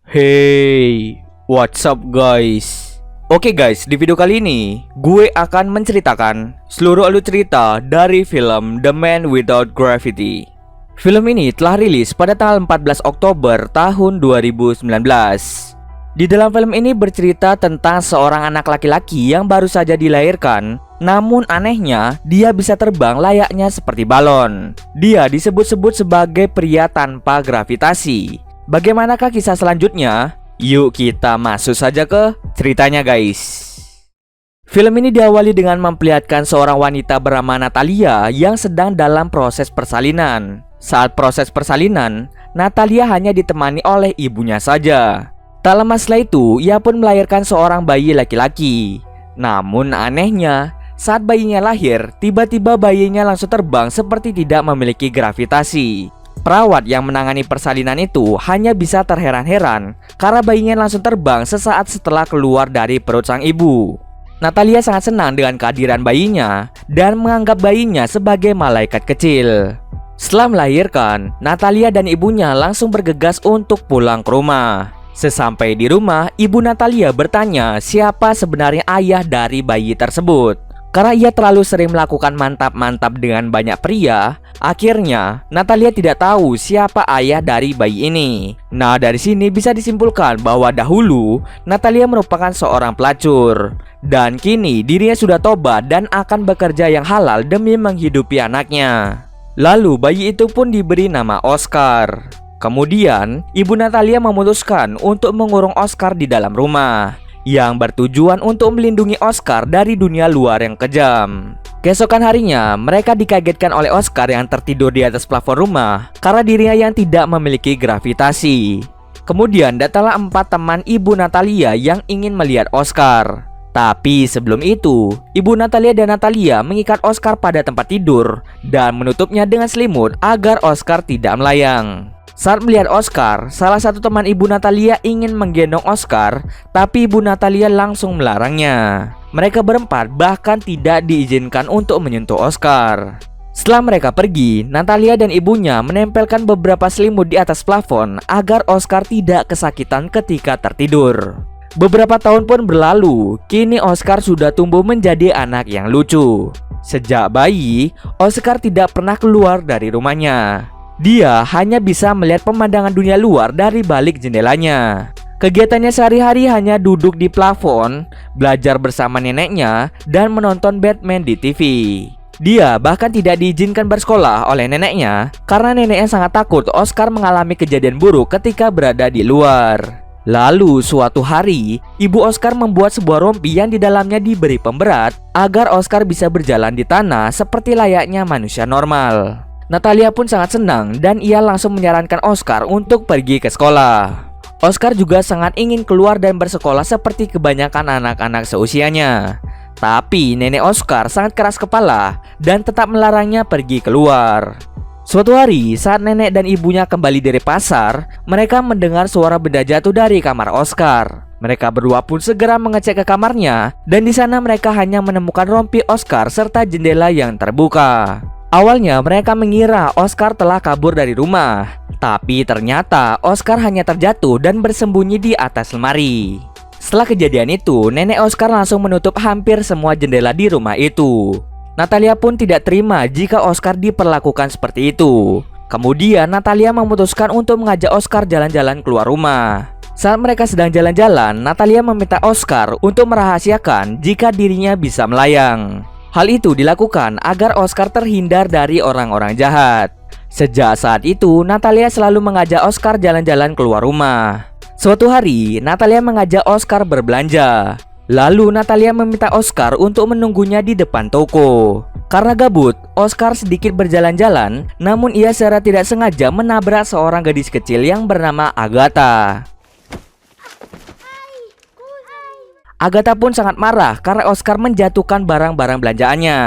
Hey, what's up guys? Oke guys, di video kali ini gue akan menceritakan seluruh alur cerita dari film The Man Without Gravity. Film ini telah rilis pada tanggal 14 Oktober tahun 2019. Di dalam film ini bercerita tentang seorang anak laki-laki yang baru saja dilahirkan. Namun anehnya, dia bisa terbang layaknya seperti balon. Dia disebut-sebut sebagai pria tanpa gravitasi. Bagaimanakah kisah selanjutnya? Yuk kita masuk saja ke ceritanya guys. Film ini diawali dengan memperlihatkan seorang wanita bernama Natalia yang sedang dalam proses persalinan. Saat proses persalinan, Natalia hanya ditemani oleh ibunya saja. Tak lama setelah itu, ia pun melahirkan seorang bayi laki-laki. Namun anehnya, saat bayinya lahir, tiba-tiba bayinya langsung terbang seperti tidak memiliki gravitasi. Perawat yang menangani persalinan itu hanya bisa terheran-heran karena bayinya langsung terbang sesaat setelah keluar dari perut sang ibu. Natalia sangat senang dengan kehadiran bayinya dan menganggap bayinya sebagai malaikat kecil. Setelah melahirkan, Natalia dan ibunya langsung bergegas untuk pulang ke rumah. Sesampai di rumah, ibu Natalia bertanya siapa sebenarnya ayah dari bayi tersebut. Karena ia terlalu sering melakukan mantap-mantap dengan banyak pria, akhirnya Natalia tidak tahu siapa ayah dari bayi ini. Nah, dari sini bisa disimpulkan bahwa dahulu Natalia merupakan seorang pelacur. Dan kini dirinya sudah tobat dan akan bekerja yang halal demi menghidupi anaknya. Lalu bayi itu pun diberi nama Oscar. Kemudian, ibu Natalia memutuskan untuk mengurung Oscar di dalam rumah, yang bertujuan untuk melindungi Oscar dari dunia luar yang kejam. Keesokan harinya, mereka dikagetkan oleh Oscar yang tertidur di atas plafon rumah karena dirinya yang tidak memiliki gravitasi. Kemudian datanglah 4 teman ibu Natalia yang ingin melihat Oscar. Tapi sebelum itu, ibu Natalia dan Natalia mengikat Oscar pada tempat tidur dan menutupnya dengan selimut agar Oscar tidak melayang. Saat melihat Oscar, salah satu teman ibu Natalia ingin menggendong Oscar, tapi ibu Natalia langsung melarangnya. Mereka berempat bahkan tidak diizinkan untuk menyentuh Oscar. Setelah mereka pergi, Natalia dan ibunya menempelkan beberapa selimut di atas plafon agar Oscar tidak kesakitan ketika tertidur. Beberapa tahun pun berlalu, kini Oscar sudah tumbuh menjadi anak yang lucu. Sejak bayi, Oscar tidak pernah keluar dari rumahnya. Dia hanya bisa melihat pemandangan dunia luar dari balik jendelanya. Kegiatannya sehari-hari hanya duduk di plafon, belajar bersama neneknya, dan menonton Batman di TV. Dia bahkan tidak diizinkan bersekolah oleh neneknya karena neneknya sangat takut Oscar mengalami kejadian buruk ketika berada di luar. Lalu suatu hari, ibu Oscar membuat sebuah rompi yang di dalamnya diberi pemberat agar Oscar bisa berjalan di tanah seperti layaknya manusia normal. Natalia pun sangat senang dan ia langsung menyarankan Oscar untuk pergi ke sekolah. Oscar juga sangat ingin keluar dan bersekolah seperti kebanyakan anak-anak seusianya. Tapi nenek Oscar sangat keras kepala dan tetap melarangnya pergi keluar. Suatu hari saat nenek dan ibunya kembali dari pasar, mereka mendengar suara benda jatuh dari kamar Oscar. Mereka berdua pun segera mengecek ke kamarnya dan di sana mereka hanya menemukan rompi Oscar serta jendela yang terbuka. Awalnya mereka mengira Oscar telah kabur dari rumah, tapi ternyata Oscar hanya terjatuh dan bersembunyi di atas lemari. Setelah kejadian itu, nenek Oscar langsung menutup hampir semua jendela di rumah itu. Natalia pun tidak terima jika Oscar diperlakukan seperti itu. Kemudian Natalia memutuskan untuk mengajak Oscar jalan-jalan keluar rumah. Saat mereka sedang jalan-jalan, Natalia meminta Oscar untuk merahasiakan jika dirinya bisa melayang. Hal itu dilakukan agar Oscar terhindar dari orang-orang jahat. Sejak saat itu, Natalia selalu mengajak Oscar jalan-jalan keluar rumah. Suatu hari, Natalia mengajak Oscar berbelanja. Lalu Natalia meminta Oscar untuk menunggunya di depan toko. Karena gabut, Oscar sedikit berjalan-jalan, namun ia secara tidak sengaja menabrak seorang gadis kecil yang bernama Agatha. Agatha pun sangat marah karena Oscar menjatuhkan barang-barang belanjaannya.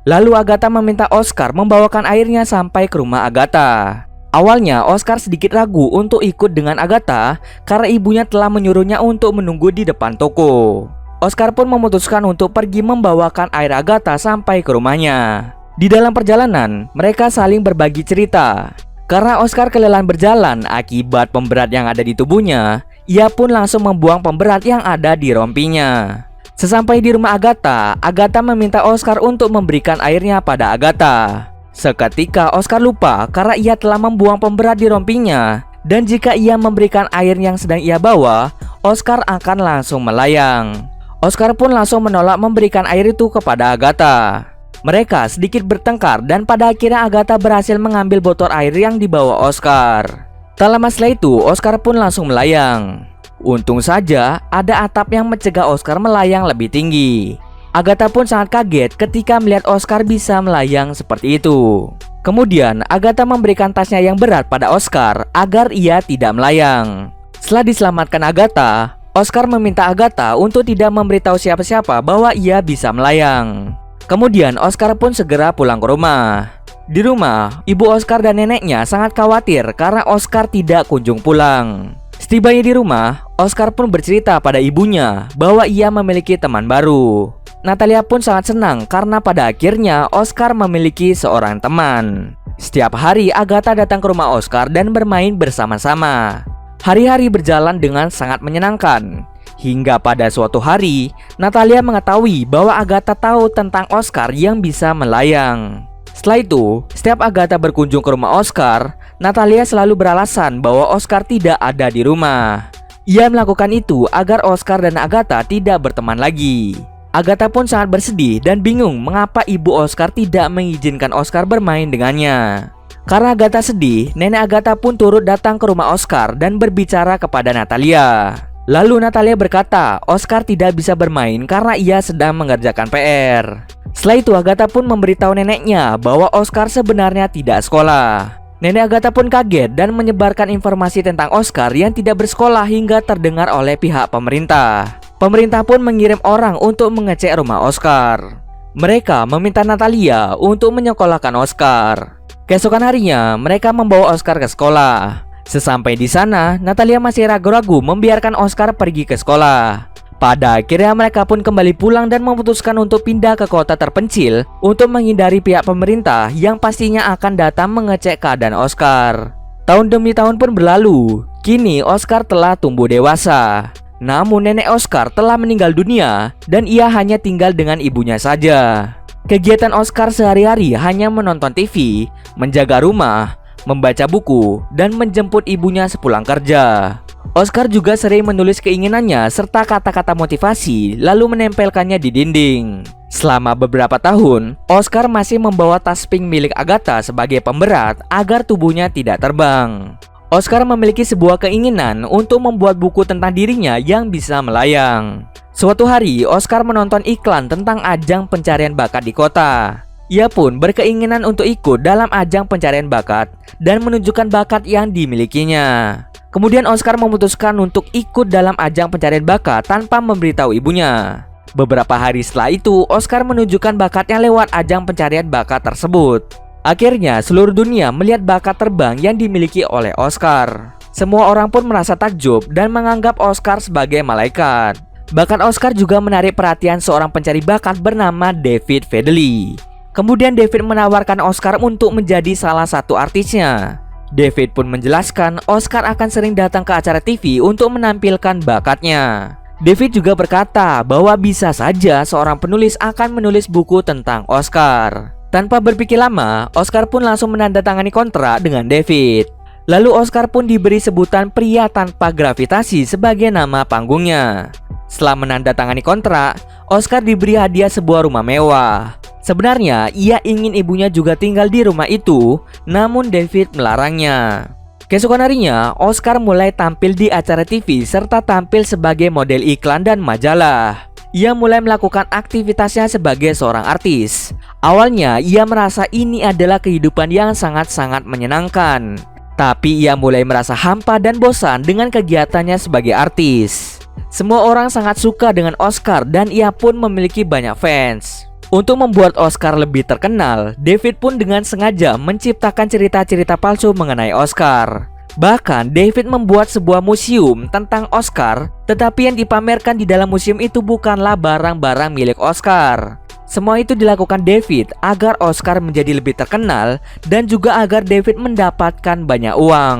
Lalu Agatha meminta Oscar membawakan airnya sampai ke rumah Agatha. Awalnya Oscar sedikit ragu untuk ikut dengan Agatha karena ibunya telah menyuruhnya untuk menunggu di depan toko. Oscar pun memutuskan untuk pergi membawakan air Agatha sampai ke rumahnya. Di dalam perjalanan, mereka saling berbagi cerita. Karena Oscar kelelahan berjalan akibat pemberat yang ada di tubuhnya, ia pun langsung membuang pemberat yang ada di rompinya. Sesampai di rumah Agatha, Agatha meminta Oscar untuk memberikan airnya pada Agatha. Seketika Oscar lupa karena ia telah membuang pemberat di rompinya, dan jika ia memberikan air yang sedang ia bawa, Oscar akan langsung melayang. Oscar pun langsung menolak memberikan air itu kepada Agatha. Mereka sedikit bertengkar dan pada akhirnya Agatha berhasil mengambil botol air yang dibawa Oscar. Tak lama setelah itu, Oscar pun langsung melayang. Untung saja ada atap yang mencegah Oscar melayang lebih tinggi. Agatha pun sangat kaget ketika melihat Oscar bisa melayang seperti itu. Kemudian Agatha memberikan tasnya yang berat pada Oscar agar ia tidak melayang. Setelah diselamatkan Agatha, Oscar meminta Agatha untuk tidak memberitahu siapa-siapa bahwa ia bisa melayang. Kemudian Oscar pun segera pulang ke rumah. Di rumah, ibu Oscar dan neneknya sangat khawatir karena Oscar tidak kunjung pulang. Setibanya di rumah, Oscar pun bercerita pada ibunya bahwa ia memiliki teman baru. Natalia pun sangat senang karena pada akhirnya Oscar memiliki seorang teman. Setiap hari Agatha datang ke rumah Oscar dan bermain bersama-sama. Hari-hari berjalan dengan sangat menyenangkan. Hingga pada suatu hari, Natalia mengetahui bahwa Agatha tahu tentang Oscar yang bisa melayang. Setelah itu, setiap Agatha berkunjung ke rumah Oscar, Natalia selalu beralasan bahwa Oscar tidak ada di rumah. Ia melakukan itu agar Oscar dan Agatha tidak berteman lagi. Agatha pun sangat bersedih dan bingung mengapa ibu Oscar tidak mengizinkan Oscar bermain dengannya. Karena Agatha sedih, nenek Agatha pun turut datang ke rumah Oscar dan berbicara kepada Natalia. Lalu Natalia berkata, Oscar tidak bisa bermain karena ia sedang mengerjakan PR. Setelah itu Agatha pun memberitahu neneknya bahwa Oscar sebenarnya tidak sekolah. Nenek Agatha pun kaget dan menyebarkan informasi tentang Oscar yang tidak bersekolah hingga terdengar oleh pihak pemerintah. Pemerintah pun mengirim orang untuk mengecek rumah Oscar. Mereka meminta Natalia untuk menyekolahkan Oscar. Keesokan harinya, mereka membawa Oscar ke sekolah. Sesampai di sana, Natalia masih ragu-ragu membiarkan Oscar pergi ke sekolah. Pada akhirnya mereka pun kembali pulang dan memutuskan untuk pindah ke kota terpencil untuk menghindari pihak pemerintah yang pastinya akan datang mengecek keadaan Oscar. Tahun demi tahun pun berlalu. Kini Oscar telah tumbuh dewasa. Namun nenek Oscar telah meninggal dunia dan ia hanya tinggal dengan ibunya saja. Kegiatan Oscar sehari-hari hanya menonton TV, menjaga rumah, membaca buku, dan menjemput ibunya sepulang kerja. Oscar juga sering menulis keinginannya serta kata-kata motivasi lalu menempelkannya di dinding. Selama beberapa tahun, Oscar masih membawa tas pink milik Agatha sebagai pemberat agar tubuhnya tidak terbang. Oscar memiliki sebuah keinginan untuk membuat buku tentang dirinya yang bisa melayang. Suatu hari, Oscar menonton iklan tentang ajang pencarian bakat di kota. Ia pun berkeinginan untuk ikut dalam ajang pencarian bakat dan menunjukkan bakat yang dimilikinya. Kemudian Oscar memutuskan untuk ikut dalam ajang pencarian bakat tanpa memberitahu ibunya. Beberapa hari setelah itu, Oscar menunjukkan bakatnya lewat ajang pencarian bakat tersebut. Akhirnya, seluruh dunia melihat bakat terbang yang dimiliki oleh Oscar. Semua orang pun merasa takjub dan menganggap Oscar sebagai malaikat. Bahkan Oscar juga menarik perhatian seorang pencari bakat bernama David Fedeli. Kemudian David menawarkan Oscar untuk menjadi salah satu artisnya. David pun menjelaskan Oscar akan sering datang ke acara TV untuk menampilkan bakatnya. David juga berkata bahwa bisa saja seorang penulis akan menulis buku tentang Oscar. Tanpa berpikir lama, Oscar pun langsung menandatangani kontrak dengan David. Lalu Oscar pun diberi sebutan pria tanpa gravitasi sebagai nama panggungnya. Setelah menandatangani kontrak, Oscar diberi hadiah sebuah rumah mewah. Sebenarnya ia ingin ibunya juga tinggal di rumah itu, namun David melarangnya. Keesokan harinya, Oscar mulai tampil di acara TV serta tampil sebagai model iklan dan majalah. Ia mulai melakukan aktivitasnya sebagai seorang artis. Awalnya ia merasa ini adalah kehidupan yang sangat-sangat menyenangkan. Tapi ia mulai merasa hampa dan bosan dengan kegiatannya sebagai artis. Semua orang sangat suka dengan Oscar dan ia pun memiliki banyak fans. Untuk membuat Oscar lebih terkenal, David pun dengan sengaja menciptakan cerita-cerita palsu mengenai Oscar. Bahkan David membuat sebuah museum tentang Oscar, tetapi yang dipamerkan di dalam museum itu bukanlah barang-barang milik Oscar. Semua itu dilakukan David agar Oscar menjadi lebih terkenal dan juga agar David mendapatkan banyak uang.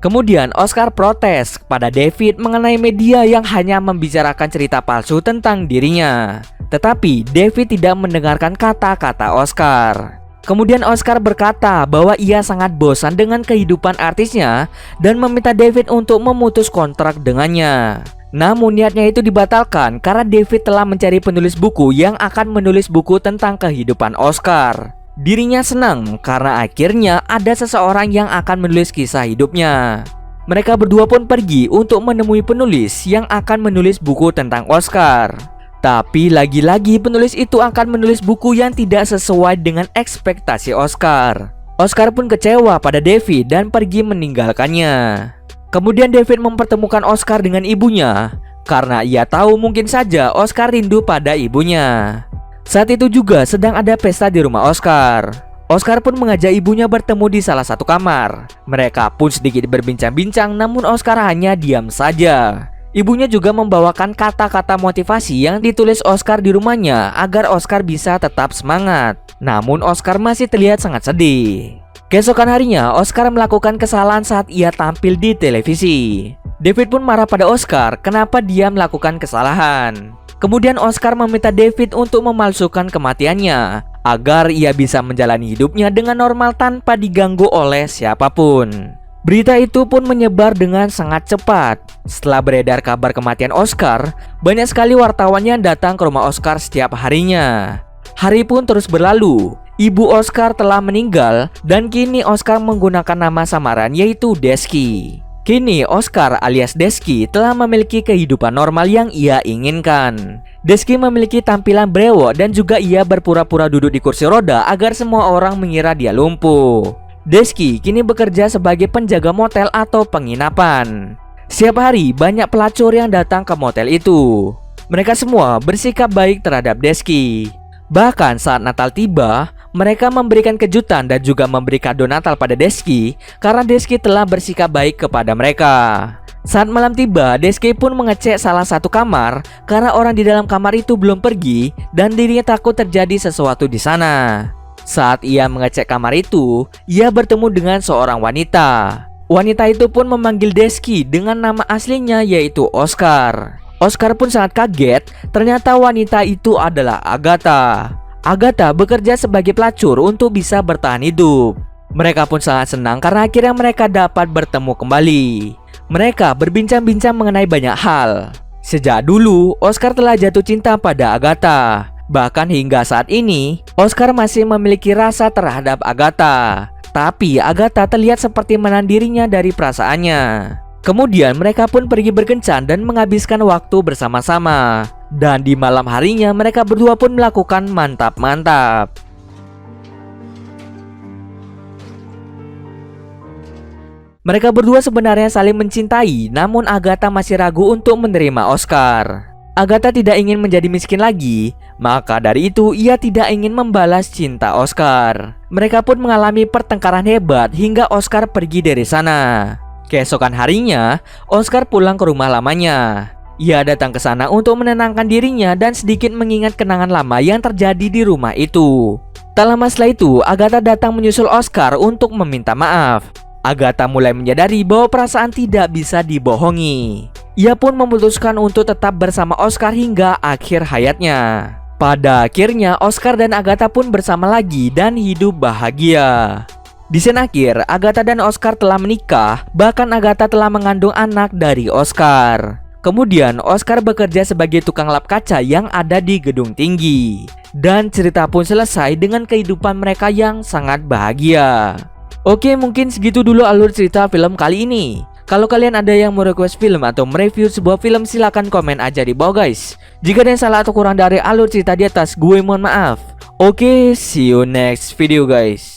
Kemudian Oscar protes kepada David mengenai media yang hanya membicarakan cerita palsu tentang dirinya. Tetapi David tidak mendengarkan kata-kata Oscar. Kemudian Oscar berkata bahwa ia sangat bosan dengan kehidupan artisnya dan meminta David untuk memutus kontrak dengannya. Namun niatnya itu dibatalkan karena David telah mencari penulis buku yang akan menulis buku tentang kehidupan Oscar. Dirinya senang karena akhirnya ada seseorang yang akan menulis kisah hidupnya. Mereka berdua pun pergi untuk menemui penulis yang akan menulis buku tentang Oscar. Tapi lagi-lagi penulis itu akan menulis buku yang tidak sesuai dengan ekspektasi Oscar. Oscar pun kecewa pada David dan pergi meninggalkannya. Kemudian David mempertemukan Oscar dengan ibunya karena ia tahu mungkin saja Oscar rindu pada ibunya. Saat itu juga sedang ada pesta di rumah Oscar. Oscar pun mengajak ibunya bertemu di salah satu kamar. Mereka pun sedikit berbincang-bincang, namun Oscar hanya diam saja. Ibunya juga membawakan kata-kata motivasi yang ditulis Oscar di rumahnya agar Oscar bisa tetap semangat. Namun Oscar masih terlihat sangat sedih. Keesokan harinya, Oscar melakukan kesalahan saat ia tampil di televisi. David pun marah pada Oscar kenapa dia melakukan kesalahan. Kemudian Oscar meminta David untuk memalsukan kematiannya agar ia bisa menjalani hidupnya dengan normal tanpa diganggu oleh siapapun. Berita itu pun menyebar dengan sangat cepat. Setelah beredar kabar kematian Oscar, banyak sekali wartawan yang datang ke rumah Oscar setiap harinya. Hari pun terus berlalu. Ibu Oscar telah meninggal dan kini Oscar menggunakan nama samaran yaitu Deski. Kini Oscar alias Deski telah memiliki kehidupan normal yang ia inginkan. Deski memiliki tampilan brewok dan juga ia berpura-pura duduk di kursi roda agar semua orang mengira dia lumpuh. Deski kini bekerja sebagai penjaga motel atau penginapan. Setiap hari banyak pelacur yang datang ke motel itu. Mereka semua bersikap baik terhadap Deski. Bahkan saat Natal tiba, mereka memberikan kejutan dan juga memberi kado Natal pada Deski karena Deski telah bersikap baik kepada mereka. Saat malam tiba, Deski pun mengecek salah satu kamar karena orang di dalam kamar itu belum pergi dan dirinya takut terjadi sesuatu di sana. Saat ia mengecek kamar itu, ia bertemu dengan seorang wanita. Wanita itu pun memanggil Deski dengan nama aslinya yaitu Oscar. Oscar pun sangat kaget, ternyata wanita itu adalah Agatha. Agatha bekerja sebagai pelacur untuk bisa bertahan hidup. Mereka pun sangat senang karena akhirnya mereka dapat bertemu kembali. Mereka berbincang-bincang mengenai banyak hal. Sejak dulu, Oscar telah jatuh cinta pada Agatha. Bahkan hingga saat ini, Oscar masih memiliki rasa terhadap Agatha. Tapi Agatha terlihat seperti menahan dirinya dari perasaannya. Kemudian mereka pun pergi berkencan dan menghabiskan waktu bersama-sama. Dan di malam harinya mereka berdua pun melakukan mantap-mantap. Mereka berdua sebenarnya saling mencintai, namun Agatha masih ragu untuk menerima Oscar. Agatha tidak ingin menjadi miskin lagi, maka dari itu ia tidak ingin membalas cinta Oscar. Mereka pun mengalami pertengkaran hebat hingga Oscar pergi dari sana. Keesokan harinya, Oscar pulang ke rumah lamanya. Ia datang ke sana untuk menenangkan dirinya dan sedikit mengingat kenangan lama yang terjadi di rumah itu. Tak lama setelah itu, Agatha datang menyusul Oscar untuk meminta maaf. Agatha mulai menyadari bahwa perasaan tidak bisa dibohongi. Ia pun memutuskan untuk tetap bersama Oscar hingga akhir hayatnya. Pada akhirnya, Oscar dan Agatha pun bersama lagi dan hidup bahagia. Di scene akhir, Agatha dan Oscar telah menikah, bahkan Agatha telah mengandung anak dari Oscar. Kemudian Oscar bekerja sebagai tukang lap kaca yang ada di gedung tinggi. Dan cerita pun selesai dengan kehidupan mereka yang sangat bahagia. Oke, mungkin segitu dulu alur cerita film kali ini. Kalau kalian ada yang mau request film atau mereview sebuah film, silahkan komen aja di bawah guys. Jika ada yang salah atau kurang dari alur cerita di atas, gue mohon maaf. Oke, see you next video guys.